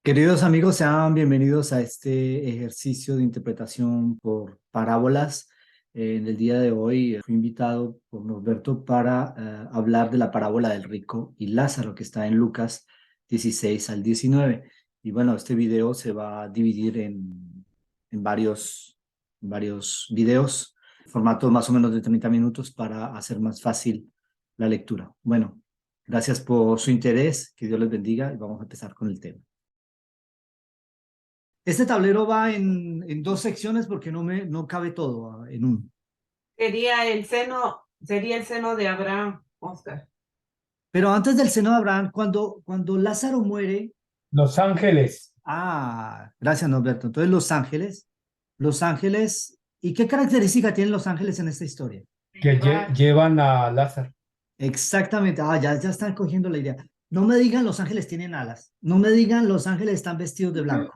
Queridos amigos, sean bienvenidos a este ejercicio de interpretación por parábolas. En el día de hoy fui invitado por Norberto para hablar de la parábola del rico y Lázaro que está en Lucas 16 al 19. Y bueno, este video se va a dividir en varios videos, formato más o menos de 30 minutos para hacer más fácil la lectura. Bueno, gracias por su interés, que Dios les bendiga y vamos a empezar con el tema. Este tablero va en dos secciones porque no cabe todo en uno. Sería el seno de Abraham, Oscar. Pero antes del seno de Abraham, cuando Lázaro muere, Los Ángeles, gracias Norberto. Entonces los ángeles, ¿y qué característica tienen los ángeles en esta historia? que llevan a Lázaro. Exactamente, ya están cogiendo la idea. No me digan los ángeles tienen alas, no me digan los ángeles están vestidos de blanco.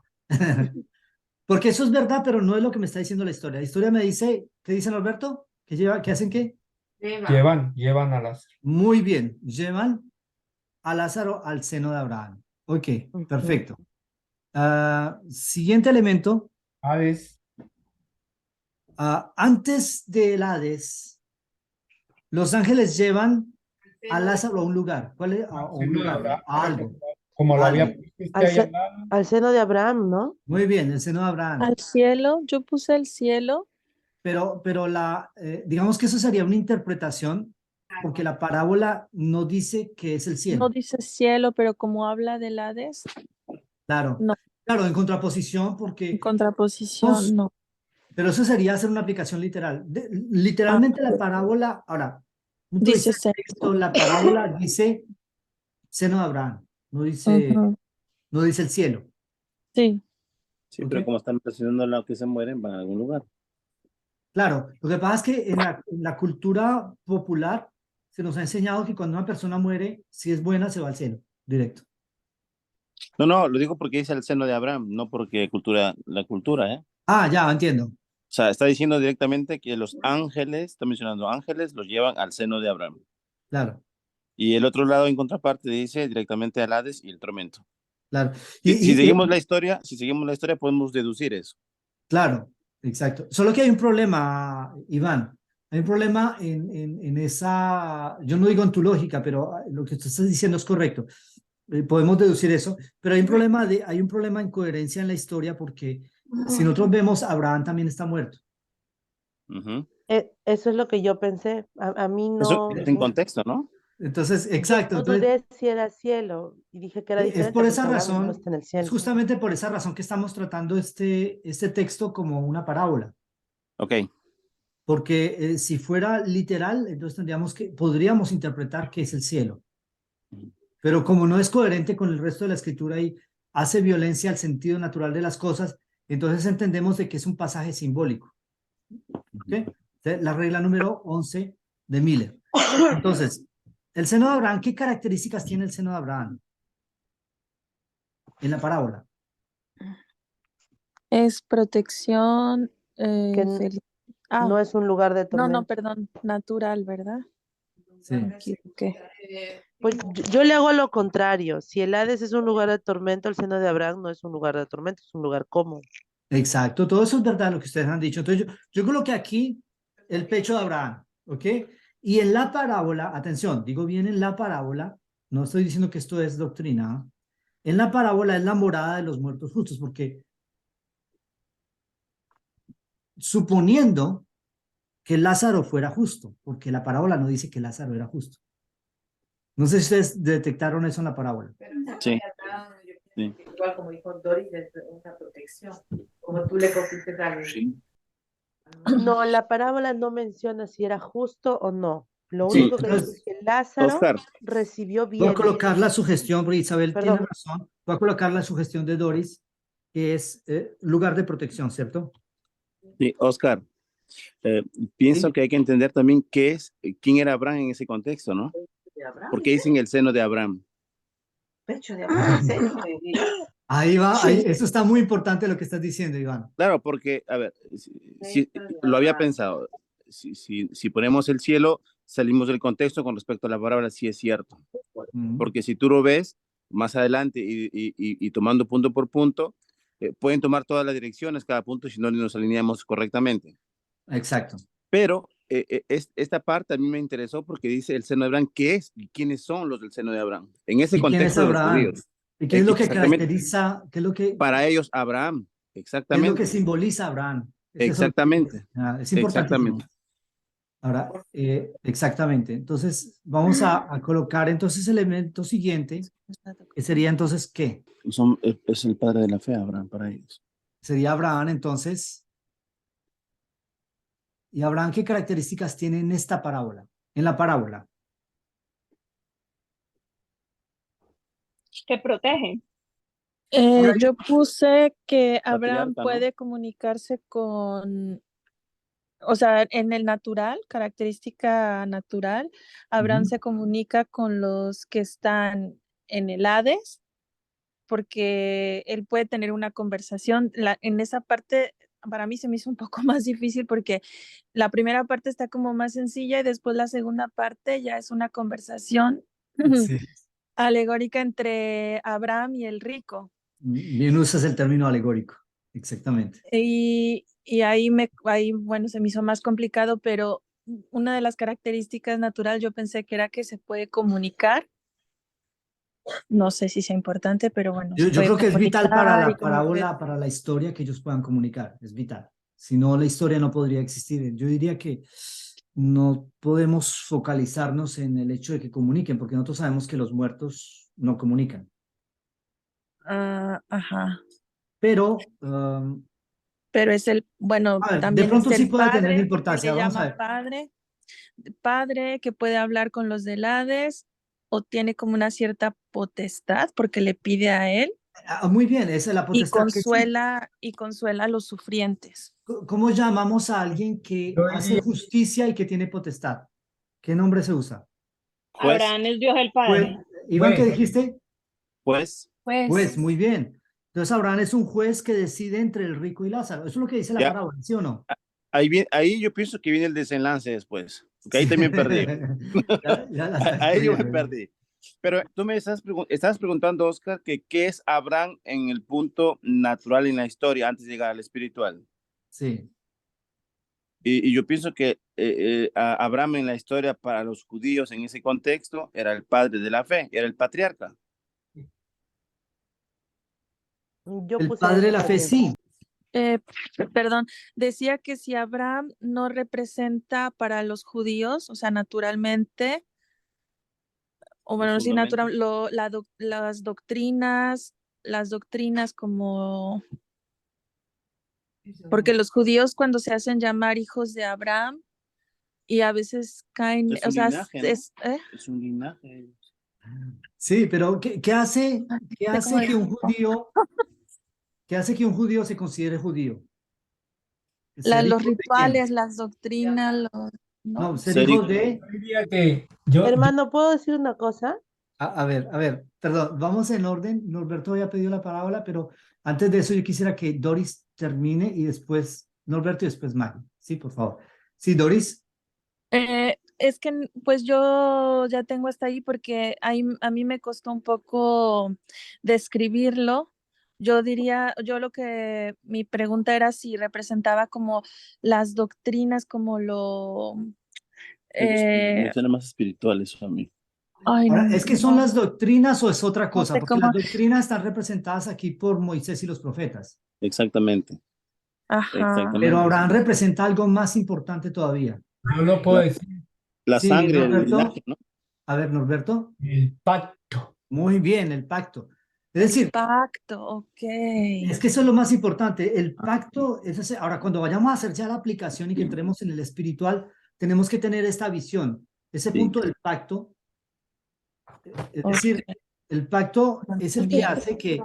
Porque eso es verdad, pero no es lo que me está diciendo la historia. La historia me dice, ¿qué dice Norberto? ¿Que hacen qué? Llevan a Lázaro. Muy bien, llevan a Lázaro al seno de Abraham. Ok, perfecto. Siguiente elemento. Hades, Antes del Hades, los ángeles llevan a Lázaro a un lugar. ¿Cuál es? A un seno de lugar, Abraham, a algo. como lo a había algo. puesto Al, ahí se- al lado. al seno de Abraham, ¿no? Muy bien, el seno de Abraham. Al cielo, yo puse el cielo. Pero digamos que eso sería una interpretación, porque la parábola no dice que es el No cielo. dice cielo, pero como habla del Hades, Claro, no. claro, en contraposición, En porque contraposición, no. pero eso sería hacer una aplicación literal. Literalmente la parábola, ahora, punto de Dice vista del texto, la parábola dice seno de Abraham, Ujú. no dice el cielo. Sí, Sí, ¿Ok? pero como están presionando a los que se mueren, van a algún lugar. Claro, lo que pasa es que en la cultura popular se nos ha enseñado que cuando una persona muere, si es buena, se va al cielo, directo. No, no, lo digo porque dice el seno de Abraham, no porque la cultura, ¿eh? Ya, entiendo. O sea, está diciendo directamente que los ángeles, está mencionando ángeles, los llevan al seno de Abraham. Claro, Y el otro lado, en contraparte, dice directamente al Hades y el tormento. claro. Si seguimos la historia, podemos deducir eso. Claro, exacto. Solo que hay un problema, Iván. Hay un problema en esa, yo no digo en tu lógica, pero lo que tú estás diciendo es correcto. Podemos deducir eso, pero hay un problema en coherencia en la historia porque si nosotros vemos, Abraham también está muerto. Ujú. Eso es lo que yo pensé. A mí Eso no. es en contexto, ¿no? Entonces, Yo exacto. Entonces, dudé si era cielo y dije que era es diferente por esa porque Abraham no razón, está en el es cielo. justamente por esa razón que estamos tratando este texto como una parábola. Ok. Porque si fuera literal, entonces podríamos interpretar que es el cielo. Pero como no es coherente con el resto de la escritura y hace violencia al sentido natural de las cosas, entonces entendemos de que es un pasaje simbólico. ¿Okay? La regla número 11 de Miller. Entonces, el seno de Abraham, ¿qué características tiene el seno de Abraham en la parábola? es protección. Que no es un lugar de tormento. Perdón, natural, ¿verdad? Sí. Me equivoqué. Pues yo le hago lo contrario. Si el Hades es un lugar de tormento, el seno de Abraham no es un lugar de tormento, es un lugar cómodo. Exacto, todo eso es verdad lo que ustedes han dicho. Entonces yo coloqué aquí el pecho de Abraham, ¿ok? Y en la parábola, atención, digo bien en la parábola, no estoy diciendo que esto es doctrina, en la parábola es la morada de los muertos justos, porque suponiendo que Lázaro fuera justo, porque la parábola no dice que Lázaro era justo. No sé si ustedes detectaron eso en la parábola. Sí. Sí. Igual como dijo Doris, es una protección. Como tú le cogiste a Sí. No, la parábola no menciona si era justo o no. Lo Sí, único que dice entonces es que Lázaro Oscar, recibió voy a bienes. colocar la sugestión, porque Isabel tiene Perdón. razón, voy a colocar la sugestión de Doris, que es lugar de protección, ¿cierto? sí, Oscar, pienso Sí. que hay que entender también quién era Abraham en ese contexto, ¿no? de Abraham. ¿Por qué dicen el seno de Abraham? Pecho de Abraham, seno de Ahí va, eso está muy importante lo que estás diciendo, Iván. Claro, porque, a ver, lo había pensado, si ponemos el cielo, salimos del contexto con respecto a la palabra, sí es cierto. Porque si tú lo ves, más adelante y tomando punto por punto, pueden tomar todas las direcciones, cada punto, si no nos alineamos correctamente. Exacto. Pero esta parte a mí me interesó porque dice el seno de Abraham, ¿qué es y quiénes son los del seno de Abraham? En ese ¿Y quién es contexto de los Abraham? judíos. ¿Y qué es lo que Exactamente. caracteriza, Para ellos, Abraham. qué es lo Exactamente. que simboliza Abraham? Exactamente. Es importantísimo. Exactamente. Ahora, exactamente. Entonces, vamos a colocar entonces el elemento siguiente, que sería entonces, ¿qué? Es el padre de la fe, Abraham, para ellos. Sería Abraham, entonces. ¿Y Abraham qué características tiene en esta parábola? En la parábola. Que protege. Yo puse que Abraham Patriarca, ¿no? puede comunicarse con, o sea, en el natural, característica natural, Abraham se comunica con los que están en el Hades, porque él puede tener una conversación. En esa parte, para mí se me hizo un poco más difícil porque la primera parte está como más sencilla y después la segunda parte ya es una conversación Sí. alegórica entre Abraham y el rico. Bien usas el término alegórico. Exactamente. Y ahí, bueno, se me hizo más complicado, pero una de las características natural yo pensé que era que se puede comunicar. No sé si sea importante, pero bueno, Yo se puede creo que es vital para comunicar y la como que parábola, para la historia que ellos puedan comunicar. Es vital. Si no, la historia no podría existir. Yo diría que no podemos focalizarnos en el hecho de que comuniquen, porque nosotros sabemos que los muertos no comunican. ajá. Pero, Pero es bueno, a ver, de también es pronto sí el puede tener padre, porque importancia. le Vamos a llama ver. padre que puede hablar con los del Hades o tiene como una cierta potestad porque le pide a él Muy bien, esa es la y potestad que sí. consuela a los sufrientes. ¿Cómo llamamos a alguien que Yo hace diría, justicia y que tiene potestad? ¿Qué nombre se usa? Juez, Abraham es Dios el Pues, Padre. Iván, ¿qué pues, dijiste? juez, Juez, muy bien. Entonces Abraham es un juez que decide entre el rico y Lázaro. Eso es lo que dice la ya, parábola, ¿sí o no? ahí yo pienso que viene el desenlace después, porque ahí Sí. también perdí. Ya la estás Ahí yo me perdiendo. perdí. Pero tú me estás preguntando, Oscar, que qué es Abraham en el punto natural en la historia antes de llegar al espiritual. Sí, Y yo pienso que Abraham en la historia para los judíos en ese contexto era el padre de la fe, era el patriarca. Yo el puse padre de eso la fe, también. sí. Perdón, decía que si Abraham no representa para los judíos, o sea, naturalmente, o bueno, El sí, fundamento. las doctrinas como, porque los judíos cuando se hacen llamar hijos de Abraham y a veces caen, Es o un sea, linaje, ¿no? Es un linaje. Sí, pero ¿qué hace ¿cómo que un decirlo? judío, qué hace que un judío se considere judío? ¿Ser Los hijo de quién? rituales, las doctrinas, ¿no? No, ser Ser hijo hijo. de... yo diría que yo Hermano, ¿puedo decir una cosa? A ver, perdón, vamos en orden. Norberto había pedido la palabra, pero antes de eso yo quisiera que Doris termine y después Norberto y después Maggie. Sí, por favor. Sí, Doris. Es que pues yo ya tengo hasta ahí porque a mí me costó un poco describirlo. Yo diría, mi pregunta era si representaba como las doctrinas, como Me eh, suena más espiritual eso a mí. ay, Ahora, ¿es que son no, las doctrinas o es otra no cosa? sé Porque las cómo, doctrinas están representadas aquí por Moisés y los profetas, Exactamente. ajá, pero Exactamente. Abraham Sí. representa algo más importante todavía. lo puedo La, decir, la Sí, sangre, el Norberto. linaje, ¿no? A ver, Norberto. el pacto. Muy bien, el pacto. Es el decir, pacto, ok. es que eso es lo más importante. El pacto, ahora cuando vayamos a hacer ya la aplicación y que entremos en el espiritual, tenemos que tener esta visión, ese Sí. punto del pacto. Es Ok, decir, el pacto es el que bien. hace que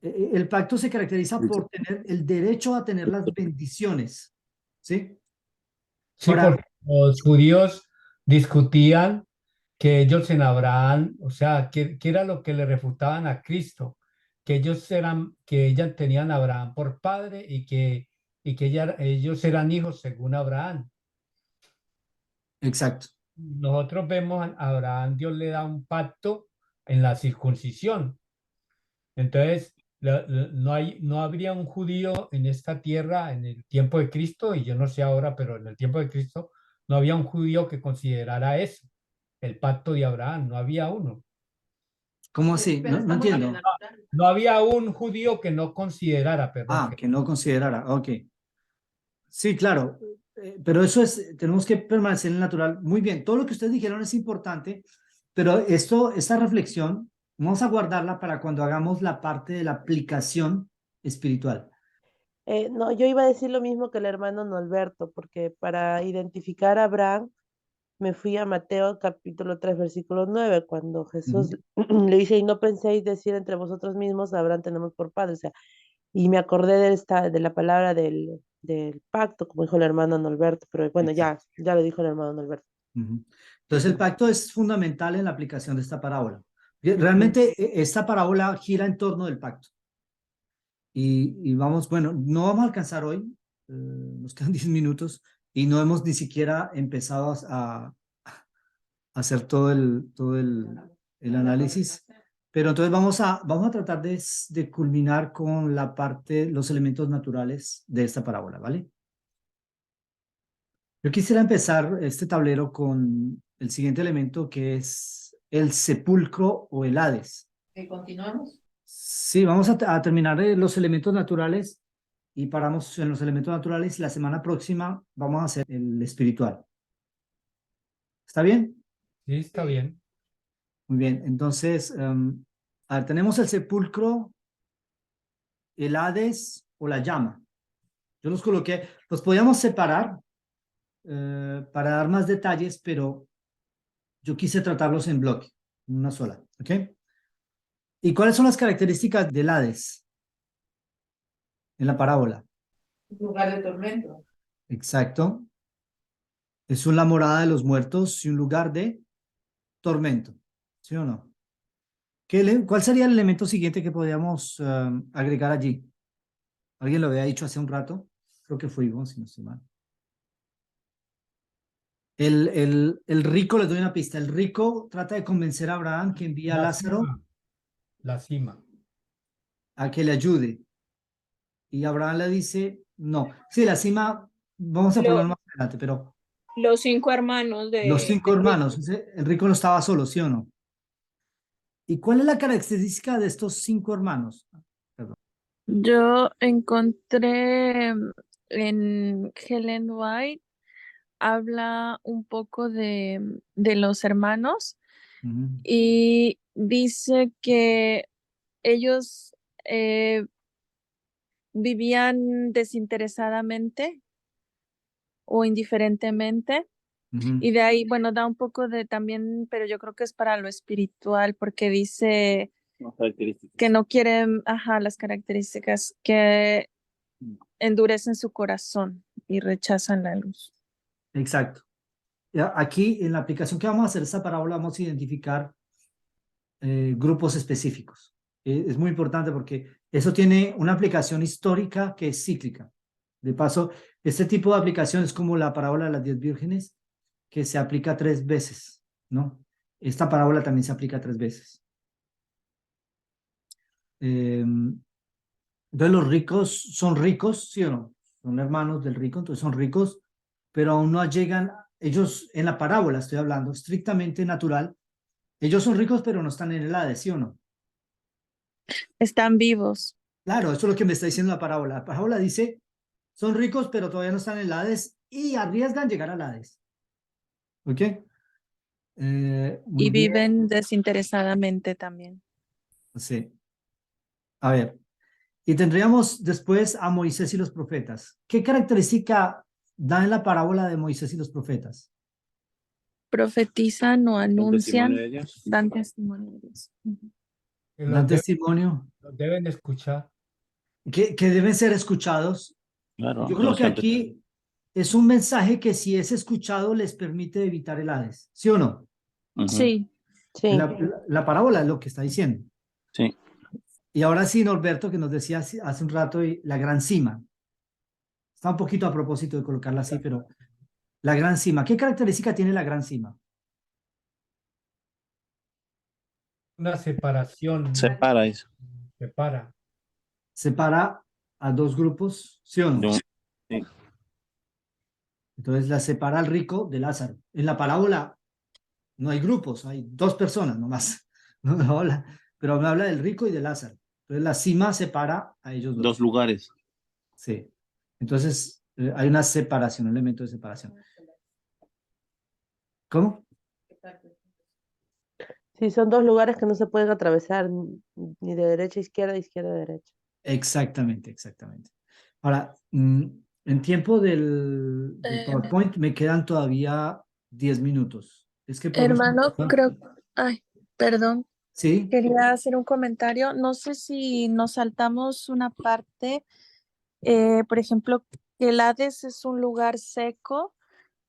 el pacto se caracteriza por tener el derecho a tener las bendiciones, ¿sí? Sí, Ahora, porque los judíos discutían que ellos en Abraham, o sea, que era lo que le refutaban a Cristo, que ellas tenían a Abraham por padre y que ellos eran hijos según Abraham. exacto. Nosotros vemos a Abraham, Dios le da un pacto en la circuncisión. Entonces, no habría un judío en esta tierra en el tiempo de Cristo, y yo no sé ahora, pero en el tiempo de Cristo no había un judío que considerara eso, el pacto de Abraham, no había uno. ¿Cómo así? Pero No, no estamos en el entiendo. natural. No había un judío que no considerara, perdón. Ah, que no considerara. Ok. Sí, claro. Pero eso es, tenemos que permanecer en el natural. Muy bien. Todo lo que ustedes dijeron es importante, pero esta reflexión, vamos a guardarla para cuando hagamos la parte de la aplicación espiritual. No, yo iba a decir lo mismo que el hermano Norberto, porque para identificar a Abraham me fui a Mateo capítulo 3 versículo 9 cuando Jesús le dice, y no penséis decir entre vosotros mismos, Abraham tenemos por padre, o sea, y me acordé de la palabra del pacto, como dijo el hermano Norberto, pero bueno, Exacto. ya lo dijo el hermano Norberto. Entonces, el pacto es fundamental en la aplicación de esta parábola. Realmente, esta parábola gira en torno del pacto. Y vamos, bueno, no vamos a alcanzar hoy, nos quedan 10 minutos y no hemos ni siquiera empezado a hacer todo el análisis, pero entonces vamos a tratar de culminar con la parte, los elementos naturales de esta parábola, ¿vale? Yo quisiera empezar este tablero con el siguiente elemento que es el sepulcro o el Hades. ¿Continuamos? Sí, vamos a terminar los elementos naturales y paramos en los elementos naturales. La semana próxima vamos a hacer el espiritual. ¿Está bien? Sí, está bien. Muy bien. Entonces, a ver, tenemos el sepulcro, el Hades o la llama. Yo los coloqué, los podíamos separar para dar más detalles, pero yo quise tratarlos en bloque, en una sola. ¿Ok? ¿Y cuáles son las características del Hades en la parábola? Lugar de tormento. Exacto. Es la morada de los muertos y un lugar de tormento. ¿Sí o no? ¿Cuál sería el elemento siguiente que podríamos agregar allí? ¿Alguien lo había dicho hace un rato? Creo que fue Ivonne, si no estoy mal. El rico, les doy una pista. El rico trata de convencer a Abraham que envía a Lázaro La cima. a que le ayude. Y Abraham le dice, no. Sí, la cima, vamos a ponerlo más adelante, pero Los 5 hermanos los 5 del hermanos, rico. el rico no estaba solo, ¿sí o no? ¿Y cuál es la característica de estos 5 hermanos? Perdón. Yo encontré en Helen White, habla un poco de los hermanos y dice que ellos vivían desinteresadamente o indiferentemente. Y de ahí, bueno, da un poco de también, pero yo creo que es para lo espiritual, porque dice que no quieren, las características que endurecen su corazón y rechazan la luz. Exacto. Aquí en la aplicación que vamos a hacer esta parábola vamos a identificar grupos específicos. Es muy importante porque eso tiene una aplicación histórica que es cíclica. De paso, este tipo de aplicación es como la parábola de las 10 vírgenes que se aplica 3 veces, ¿no? Esta parábola también se aplica 3 veces. Entonces los ricos son ricos, ¿sí o no? Son hermanos del rico, entonces son ricos, pero aún no llegan, ellos en la parábola estoy hablando, estrictamente natural, ellos son ricos pero no están en el Hades, ¿sí o no? Están vivos. Claro, eso es lo que me está diciendo la parábola. La parábola dice, son ricos pero todavía no están en el Hades y arriesgan llegar al Hades. ¿Ok? Muy Y bien. viven desinteresadamente también. Sí. A ver, y tendríamos después a Moisés y los profetas. ¿Qué característica da en la parábola de Moisés y los profetas? Profetizan o anuncian, de ellos. dan testimonio de Dios. Que Dan testimonio, los deben escuchar. que deben ser escuchados. Claro, Yo creo que aquí es un mensaje que si es escuchado les permite evitar el Hades, ¿sí o no? Sí. Sí. La parábola es lo que está diciendo. Sí. Y ahora sí, Norberto, que nos decía hace un rato, la gran cima. Está un poquito a propósito de colocarla así, pero la gran cima. ¿Qué característica tiene la gran cima? una separación, ¿no? Separa eso. Separa. Separa a dos grupos, ¿sí o no? Sí. Entonces la separa al rico de Lázaro. En la parábola no hay grupos, hay dos personas nomás. No me habla, pero me habla del rico y de Lázaro. Entonces la cima separa a ellos dos. Dos lugares. Sí. Entonces hay una separación, un elemento de separación. ¿Cómo? Sí, son dos lugares que no se pueden atravesar, ni de derecha a izquierda, izquierda a derecha. Exactamente, exactamente. Ahora, en tiempo del PowerPoint me quedan todavía 10 minutos. Es que podemos... Hermano, creo, ay, perdón, Sí, quería hacer un comentario. No sé si nos saltamos una parte, por ejemplo, que el Hades es un lugar seco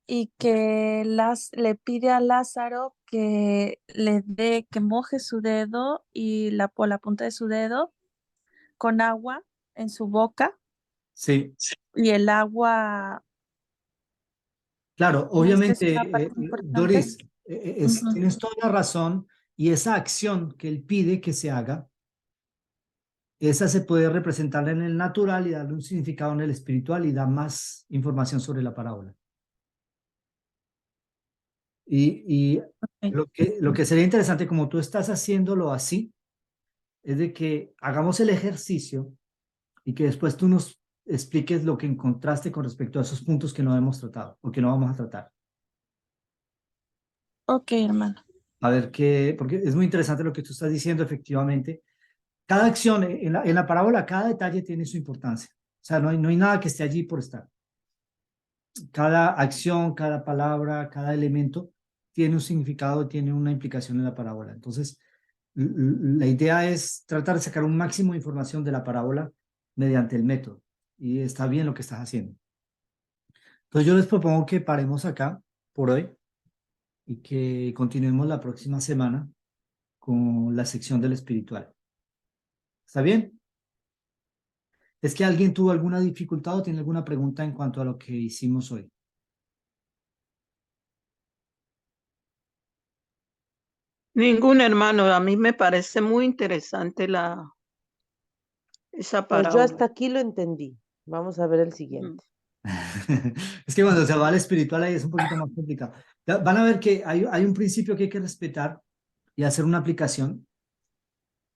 y que le pide a Lázaro que le dé, que moje su dedo y por la punta de su dedo con agua en su boca sí. y el agua, Claro, esta es una obviamente, parte importante. Doris, Ujú. tienes toda la razón y esa acción que él pide que se haga, esa se puede representar en el natural y darle un significado en el espiritual y da más información sobre la parábola. Y Ok. lo que sería interesante, como tú estás haciéndolo así, es de que hagamos el ejercicio y que después tú nos expliques lo que encontraste con respecto a esos puntos que no hemos tratado o que no vamos a tratar. Ok, hermano. A ver qué, porque es muy interesante lo que tú estás diciendo, efectivamente. Cada acción en la parábola, cada detalle tiene su importancia. O sea, no hay nada que esté allí por estar. Cada acción, cada palabra, cada elemento tiene un significado, tiene una implicación en la parábola. Entonces, la idea es tratar de sacar un máximo de información de la parábola mediante el método. Y está bien lo que estás haciendo. Entonces, yo les propongo que paremos acá por hoy y que continuemos la próxima semana con la sección del espiritual. ¿Está bien? ¿Es que alguien tuvo alguna dificultad o tiene alguna pregunta en cuanto a lo que hicimos hoy? Ningún hermano, a mí me parece muy interesante esa Pues yo parábola. hasta aquí lo entendí. Vamos a ver el siguiente. Es que cuando se va al espiritual ahí es un poquito más complicado. Van a ver que hay un principio que hay que respetar y hacer una aplicación.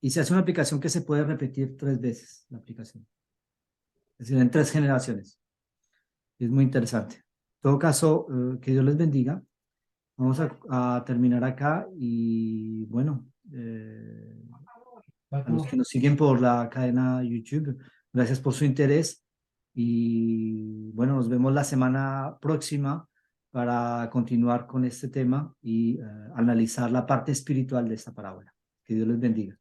Y se hace una aplicación que se puede repetir 3 veces, la aplicación. Es decir, en 3 generaciones. Es muy interesante. En todo caso, que Dios les bendiga. Vamos a terminar acá y bueno, a los que nos siguen por la cadena YouTube, gracias por su interés y bueno, nos vemos la semana próxima para continuar con este tema y analizar la parte espiritual de esta parábola. Que Dios les bendiga.